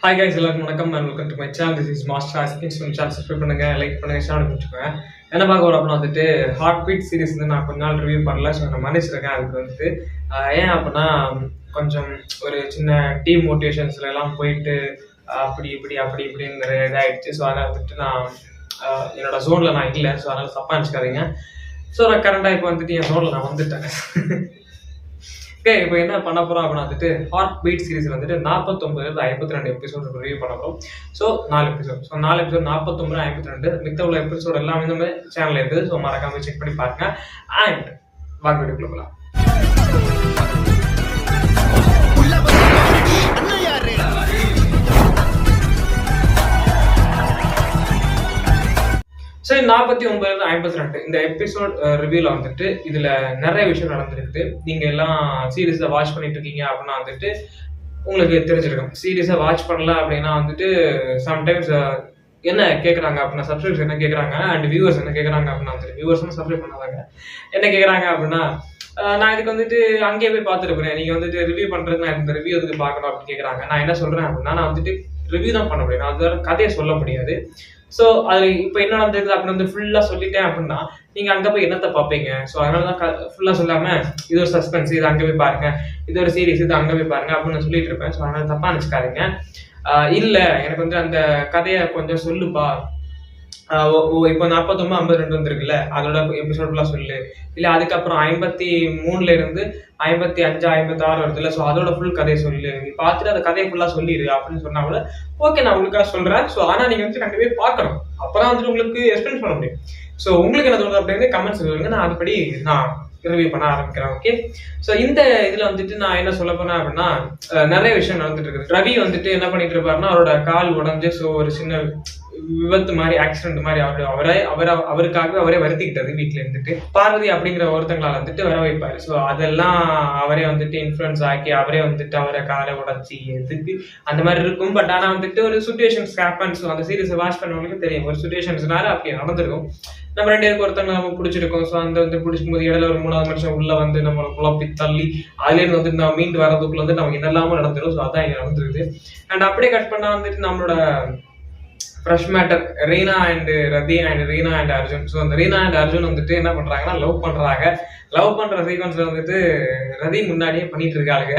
Hi guys, எல்லாருக்கும் வணக்கம் and welcome to my channel. This is master asking. Channel subscribe பண்ணுங்க, like பண்ணுங்க, share பண்ணிட்டுருக்கேன். என்ன பார்க்க வரோம் அப்படின்னா ஹார்ட் பீட் சீரிஸ் வந்து நான் கொஞ்ச நாள் ரிவ்யூ பண்ணல. ஸோ நான் மன்னிச்சிருக்கேன். அதுக்கு ஏன் அப்படின்னா கொஞ்சம் ஒரு சின்ன டீம் மோட்டிவேஷன்ஸ்ல எல்லாம் போயிட்டு அப்படி இப்படின்னு நிறைய இதாகிடுச்சு. ஸோ அதை நான் என்னோட ஜோனில் நான் இல்லை. ஸோ அதனால் தப்பாக நினச்சிக்காதீங்க. ஸோ நான் கரண்டாக இப்போ என் ஜோனில் நான் வந்துட்டேன். ஓகே, இப்போ என்ன பண்ண போகிறோம் அப்படின்னா heart beat series 49-52 episode review பண்ண போகிறோம். ஸோ 4 எபிசோட் 49-52 மித்த உள்ள எபிசோட் எல்லாமே இந்த சேனலில் இருக்குது. ஸோ மறக்காம செக் பண்ணி பாருங்க. அண்ட் வாங்க வீடியோக்குள்ள போகலாம். சரி, 49-52 இந்த எபிசோட் ரிவ்யூல இதுல நிறைய விஷயம் நடந்துருக்குது. நீங்க எல்லாம் சீரீஸை வாட்ச் பண்ணிட்டு இருக்கீங்க அப்படின்னா உங்களுக்கு தெரிஞ்சிருக்கும். சீரீஸை வாட்ச் பண்ணல அப்படின்னா சம்டைம்ஸ் என்ன கேட்குறாங்க அப்படின்னா சப்ஸ்கிரைபர்ஸ் என்ன கேட்குறாங்க அண்ட் வியூவர்ஸ் என்ன கேட்குறாங்க அப்படின்னா வியூவர்ஸ் சப்ஸ்கிரைப் பண்ணாதாங்க என்ன கேட்குறாங்க அப்படின்னா நான் இதுக்கு அங்கேயே போய் பார்த்துருப்பேன். நீங்க ரிவ்யூ பண்றது நான் இந்த ரிவ்யூ எதுக்கு பார்க்கணும் அப்படின்னு கேட்குறாங்க. நான் என்ன சொல்றேன் அப்படின்னா நான் ரிவ்யூ தான் பண்ண முடியும். நான் கதையை சொல்ல முடியாது. ஸோ அது இப்போ என்ன நடந்திருக்கு அப்படின்னு ஃபுல்லாக சொல்லிட்டேன் அப்படின்னா நீங்கள் அங்கே போய் என்னத்தை பார்ப்பீங்க. ஸோ அதனால தான் ஃபுல்லாக சொல்லாமல் இது ஒரு சஸ்பென்ஸ், இது அங்கே போய் பாருங்க, இது ஒரு சீரிஸ், இது அங்கே போய் பாருங்க அப்படின்னு சொல்லிட்டு இருப்பேன். ஸோ அதனால தப்பாக நினச்சிக்காதீங்க. இல்லை, எனக்கு அந்த கதையை கொஞ்சம் சொல்லுப்பா. இப்போ 49-52 வந்துருக்குல்ல, அதோட எபிசோட் ஃபுல்லாக சொல்லு. இல்லை அதுக்கப்புறம் 53 இருந்து 55, 56 வருதுல்ல, ஸோ அதோட ஃபுல் கதையை சொல்லு. நீ பார்த்துட்டு அந்த கதையை ஃபுல்லாக சொல்லிடு அப்படின்னு சொன்னா கூட ஓகே, நான் உங்களுக்காக சொல்றேன். ஸோ ஆனால் நீங்க கண்டிப்பாக பார்க்கணும். அப்பதான் உங்களுக்கு எக்ஸ்பிளைன் பண்ண முடியும். ஸோ உங்களுக்கு என்ன தோணுது அப்படின்னு கமெண்ட்ஸ் சொல்லுங்க. நான் அதுபடி நான் ரிவ்யூ பண்ண ஆரம்பிக்கிறேன். ஓகே, ஸோ இந்த இதுல நான் என்ன சொல்ல போனேன் அப்படின்னா நிறைய விஷயம் நடந்துட்டு இருக்குது. ரவி என்ன பண்ணிட்டு இருப்பாருன்னா அவரோட கால் உடஞ்சு, ஸோ ஒரு சின்ன விபத்து மாதிரி, ஆக்சிடென்ட் மாதிரி அவருக்காக அவரே வருத்திக்கிட்டது. வீட்டுல பார்வதி அப்படிங்கிற ஒருத்தங்களால வர வைப்பாரு. ஸோ அதெல்லாம் அவரே இன்ஃபுளுன்ஸ் ஆக்கி அவரே அவரை காலை உடச்சி எதுக்கு அந்த மாதிரி இருக்கும். பட் ஆனா ஒரு சுச்சுவேஷன்ஸ் ஹேப்பன்ஸ். அந்த சீரிஸை வாட்ச் பண்ணவங்களுக்கு தெரியும் ஒரு சுச்சுவேஷன்ஸ்னால அப்படி நடந்திருக்கும். நம்ம 2 பேருக்கு ஒருத்தங்க நம்ம பிடிச்சிருக்கோம். ஸோ அந்த பிடிச்சிக்கும் போது இடையில ஒரு 3வது மனுஷன் உள்ள நம்மளை குழப்பி தள்ளி அதுலேருந்து நம்ம மீண்டு வரதுக்குள்ள நமக்கு என்னெல்லாமோ நடந்துடும். ஸோ அதான் இங்க நடந்துருக்குது. அண்ட் அப்படியே கட் பண்ணா நம்மளோட fresh matter Reena and Rati and Reena and Arjun. So அந்த ரீனா அண்ட் அர்ஜுன் என்ன பண்றாங்கன்னா லவ் பண்றாங்க. லவ் பண்ற சீக்வன்ஸ்ல ரதி முன்னாடியே பண்ணிட்டு இருக்காங்க.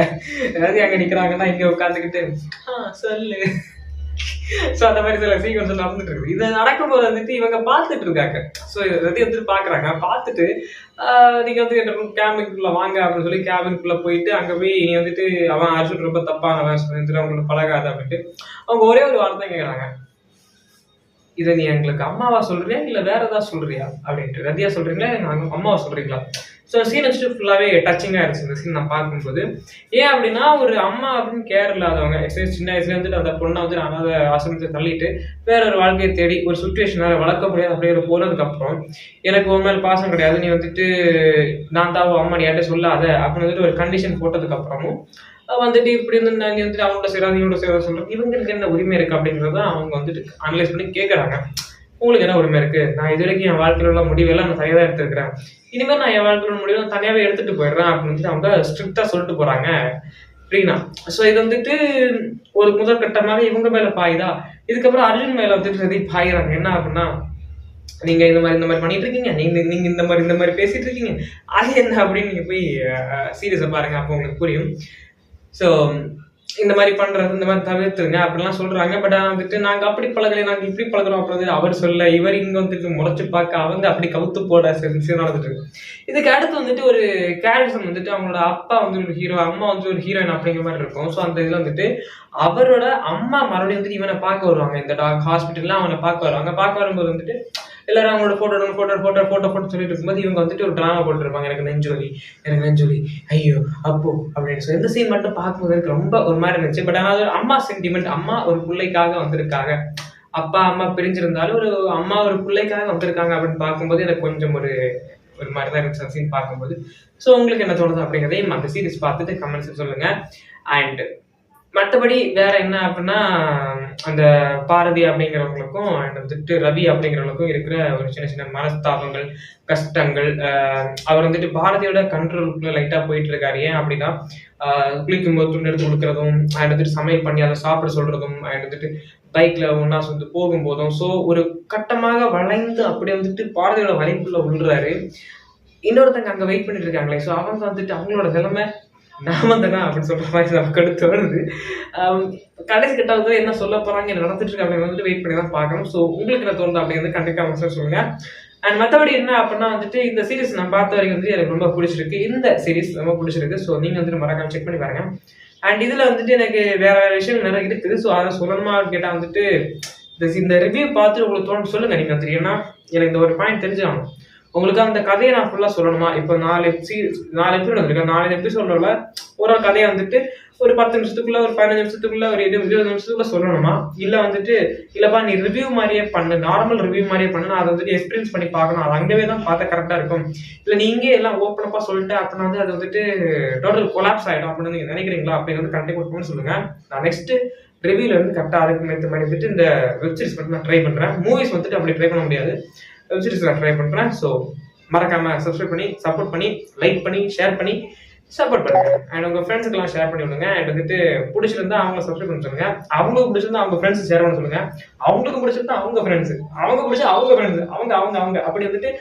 ரதி அங்க நிக்கிறாங்கன்னா இங்க உட்காந்துக்கிட்டு சொல்லு. ஸோ அந்த மாதிரி சில சீக்வன்ஸ் நடந்துட்டு இருக்கு. இது நடக்கும்போது இவங்க பார்த்துட்டு இருக்காங்க. ஸோ ரதி பாக்குறாங்க. பார்த்துட்டு நீங்க கேபின்குள்ள வாங்க அப்படின்னு சொல்லி கேபின்குள்ள போயிட்டு அங்க போய் நீ அவன் அர்ஜுன் ரொம்ப தப்பானவன் அவங்களோட பழகாத அப்படின்ட்டு அவங்க ஒரே ஒரு வார்த்தை கேட்கறாங்க. இதை நீ எங்களுக்கு அம்மாவா சொல்றியா இல்ல வேற ஏதாவது சொல்றியா அப்படின்ட்டு. ரதியா சொல்றீங்களா எங்க அம்மாவா சொல்றீங்களா? ஸோ சீன் ஃபுல்லாவே டச்சிங்கா இருந்துச்சு இந்த சீன் நான் பார்க்கும்போது. ஏன் அப்படின்னா ஒரு அம்மா அப்படின்னு கேர் இல்லாதவங்க சின்ன வயசுல அந்த பொண்ணை அனாதை ஆசிரமத்தை தள்ளிட்டு வேற ஒரு வாழ்க்கையை தேடி ஒரு சுச்சுவேஷனால வளர்க்க முடியாது அப்படிங்கிற போனதுக்கு அப்புறம் எனக்கு ஒரு மேல் பாசம் கிடையாது, நீ நான் தான் அம்மா நீ யார்ட்ட சொல்லாத அப்படின்னு ஒரு கண்டிஷன் போட்டதுக்கு அப்புறமும் இப்படி நீ அவங்களோட சேராது இவங்களோட சேராது சொல்றேன். இவங்களுக்கு என்ன உரிமை இருக்கு அப்படிங்கிறத அவங்க அனலைஸ் பண்ணி கேட்கறாங்க. உங்களுக்கு என்ன உரிமை இருக்கு? நான் இது வரைக்கும் என் வாழ்க்கையில உள்ள முடிவெல்லாம் நான் தனியாக எடுத்துருக்கிறேன். இனிமேல் நான் என் வாழ்க்கையில முடிவு தனியாவே எடுத்துட்டு போயிடுறேன் அப்படின்னு அவங்க ஸ்ட்ரிக்டா சொல்லிட்டு போறாங்க ரீனா. ஸோ இது ஒரு முதல் கட்டமாக இவங்க மேல பாயுதா. இதுக்கப்புறம் அர்ஜுன் மேல ரதி பாயிறாங்க. என்ன அப்படின்னா நீங்க இந்த மாதிரி பண்ணிட்டு இருக்கீங்க, நீங்க இந்த மாதிரி பேசிட்டு இருக்கீங்க, அது என்ன அப்படின்னு நீங்க போய் சீரியஸா பாருங்க, அப்போ உங்களுக்கு புரியும். ஸோ இந்த மாதிரி பண்றது இந்த மாதிரி தவிர்த்துருங்க அப்படிலாம் சொல்றாங்க. பட் நாங்க அப்படி பழகலை, நாங்க இப்படி பழகிறோம் அப்படின்னு அவர் சொல்ல இவர் இங்க முறைச்சு பார்க்க அவங்க அப்படி கவுத்து போட நடந்துட்டு இருக்கு. இதுக்கு அடுத்து ஒரு கேரக்டர் அவங்களோட அப்பா ஒரு ஹீரோ, அம்மா ஒரு ஹீரோயின் அப்படிங்கிற மாதிரி இருக்கும். ஸோ அந்த இதுல அவரோட அம்மா மறுபடியும் இவனை பார்க்க வருவாங்க. இந்த ஹாஸ்பிட்டல்ல அவனை பார்க்க வருவாங்க. பார்க்க வரும்போது எல்லாரும் அவங்களோட போட்டோ சொல்லிட்டு இருக்கும்போது இவங்க ஒரு டிராமா போட்டுருப்பாங்க. எனக்கு நெஞ்சொலி ஐயோ அப்போ அப்படின்னு சொல்லி இந்த சீன் மட்டும் பார்க்கும்போது எனக்கு ரொம்ப ஒரு மாதிரி இருந்துச்சு. பட் ஆனால் அம்மா சென்டிமெண்ட், அம்மா ஒரு பிள்ளைக்காக வந்திருக்காங்க, அப்பா அம்மா பிரிஞ்சிருந்தாலும் ஒரு அம்மா ஒரு பிள்ளைக்காக வந்திருக்காங்க அப்படின்னு பார்க்கும்போது எனக்கு கொஞ்சம் ஒரு மாதிரி தான் இருந்துச்சு சீன் பார்க்கும்போது. ஸோ உங்களுக்கு என்ன தோணுது அப்படிங்கிறதையும் அந்த சீரிஸ் பார்த்துட்டு கமெண்ட்ஸ் சொல்லுங்க. அண்ட் மத்தபடி வேற என்ன அப்படின்னா, அந்த பாரதி அப்படிங்கிறவங்களுக்கும் அண்ட் வந்துட்டு ரவி அப்படிங்கிறவங்களுக்கும் இருக்கிற ஒரு சின்ன சின்ன மனஸ்தாபங்கள், கஷ்டங்கள். அவர் வந்துட்டு பாரதியோட கண்ட்ரோலுக்குள்ள லைட்டா போயிட்டு இருக்காரு. ஏன் அப்படின்னா, குளிக்கும்போது துணி எடுத்து குடுக்குறதும், அண்ட் வந்துட்டு சமையல் பண்ணி அதை சாப்பிட சொல்றதும், அண்ட் வந்துட்டு பைக்ல ஒண்ணா சேர்ந்து போகும்போதும், ஸோ ஒரு கட்டமாக வளைந்து அப்படி வந்துட்டு பாரதியோட வலைக்குள்ள விழுறாரு. இன்னொருத்தங்க அங்க வெயிட் பண்ணிட்டு இருக்காங்களே, ஸோ அவங்க வந்துட்டு அவங்களோட நிலைமை நாம தானா அப்படின்னு சொல்ற மாதிரி நமக்கு அடுத்து வருது. கடைசி கட்டத்துல என்ன சொல்ல போறாங்க, என்ன நடந்துட்டு இருக்கு அப்படின்னு வந்துட்டு வெயிட் பண்ணி தான் பார்க்கணும். ஸோ உங்களுக்கு என்ன தோணுது அப்படிங்கிறது கண்டிப்பா மெசேஜ் சொல்லுங்க. அண்ட் மற்றபடி என்ன அப்படின்னா வந்துட்டு இந்த சீரிஸ் நான் பார்த்த வரைக்கும் வந்துட்டு எனக்கு ரொம்ப பிடிச்சிருக்கு. இந்த சீரிஸ் ரொம்ப பிடிச்சிருக்கு. ஸோ நீங்க வந்துட்டு மறக்காம செக் பண்ணி பாருங்க. அண்ட் இதுல வந்துட்டு எனக்கு வேற வேற விஷயங்கள் நிறைய இருக்குது. ஸோ அதை சொல்லணுமா கேட்டா வந்துட்டு இந்த ரிவ்யூ பார்த்துட்டு உங்களுக்கு தோணும் சொல்லுங்க. நீங்க வந்துட்டு ஏன்னா எனக்கு இந்த ஒரு பாயிண்ட் தெரிஞ்சாகணும். உங்களுக்கு அந்த கதையை நான் ஃபுல்லா சொல்லணுமா? இப்போ 4 எபிசோட் வந்திருக்கு. 4 எபிசோட்ல ஒரு கதையை வந்துட்டு ஒரு 10 நிமிஷத்துக்குள்ள, ஒரு 15 நிமிஷத்துக்குள்ள, ஒரு 20 நிமிஷத்துக்குள்ள சொல்லணுமா? இல்ல வந்துட்டு இல்லப்பா நீ ரிவ்யூ மாதிரியே பண்ணு, நார்மல் ரிவ்யூ மாதிரியே பண்ணு, நான் அதை வந்துட்டு எக்ஸ்பீரியன்ஸ் பண்ணி பார்க்கணும், அது அங்கவே தான் பார்த்தா கரெக்டா இருக்கும். இல்ல நீங்க எல்லாம் ஓப்பன் அப்பா சொல்லிட்டு அப்படின்னா வந்து அது வந்துட்டு டோட்டல் கொலாப்ஸ் ஆயிடும் அப்படின்னு நீங்க நினைக்கிறீங்களா? அப்படின்னு வந்து கண்டிப்பா சொல்லுங்க. நான் நெக்ஸ்ட் ரிவ்யூல இருந்து கரெக்டா அதுக்கு ஏற்ற மாதிரி வந்துட்டு இந்த வெப் சீரிஸ் மட்டும் நான் ட்ரை பண்றேன். மூவிஸ் வந்துட்டு அப்படி ட்ரை பண்ண முடியாது. வெப் சீரிஸ் நான் ட்ரை பண்றேன். ஸோ மறக்காம சப்ஸ்கிரைப் பண்ணி, சப்போர்ட் பண்ணி, லைக் பண்ணி, ஷேர் பண்ணி சப்போர்ட் பண்ணுங்க. அண்ட் உங்க ஃப்ரெண்ட்ஸுக்கெல்லாம் ஷேர் பண்ணி விடுங்க. அண்ட் வந்துட்டு பிடிச்சிருந்தா அவங்க சப்ஸ்கிரைப் பண்ண சொல்லுங்க. அவங்களுக்கு பிடிச்சிருந்தா அவங்க ஃப்ரெண்ட்ஸ் ஷேர் பண்ண சொல்லுங்க. அவங்களுக்கு பிடிச்சிருந்தா அவங்க ஃப்ரெண்ட்ஸ், அவங்க பிடிச்சா அவங்க ஃப்ரெண்ட்ஸ், அவங்க அப்படி வந்துட்டு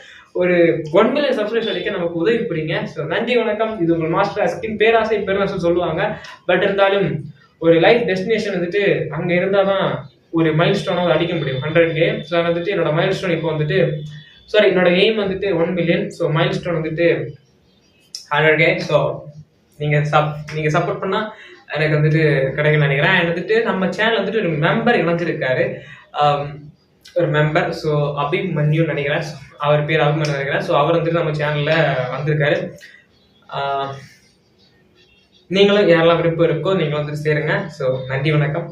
ஒரு 1 மில்லியன் சப்ஸ்கிரைபர் அடிக்க நமக்கு உதவி புரியுங்க. ஸோ நன்றி, வணக்கம். இது உங்கள் மாஸ்டர் அஸ்கின். பேராசை பெருநாசம் சொல்லுவாங்க. பட் இருந்தாலும் ஒரு லைஃப் டெஸ்டினேஷன் வந்துட்டு அங்க இருந்தாதான் ஒரு மைல் ஸ்டோனாவது அடிக்க முடியும். 100K. ஸோ வந்துட்டு என்னோட மைல் ஸ்டோன் இப்போ வந்துட்டு என்னோட எய்ம் வந்துட்டு 1 மில்லியன். ஸோ மைல் ஸ்டோன் வந்துட்டு 100K. ஸோ நீங்க சப்போர்ட் பண்ணா எனக்கு வந்துட்டு கிடைக்கும்னு நினைக்கிறேன். அண்ட் வந்துட்டு நம்ம சேனல் வந்துட்டு ஒரு மெம்பர் இணைஞ்சிருக்காரு, ஒரு மெம்பர். ஸோ அபிமன்யுன்னு நினைக்கிறேன், அவர் பேர் அபிமன்யு நினைக்கிறேன். ஸோ அவர் வந்துட்டு நம்ம சேனல்ல வந்திருக்காரு. நீங்களும் யாரெல்லாம் விருப்பம் இருக்கோ நீங்களும் வந்துட்டு சேருங்க. ஸோ நன்றி, வணக்கம்.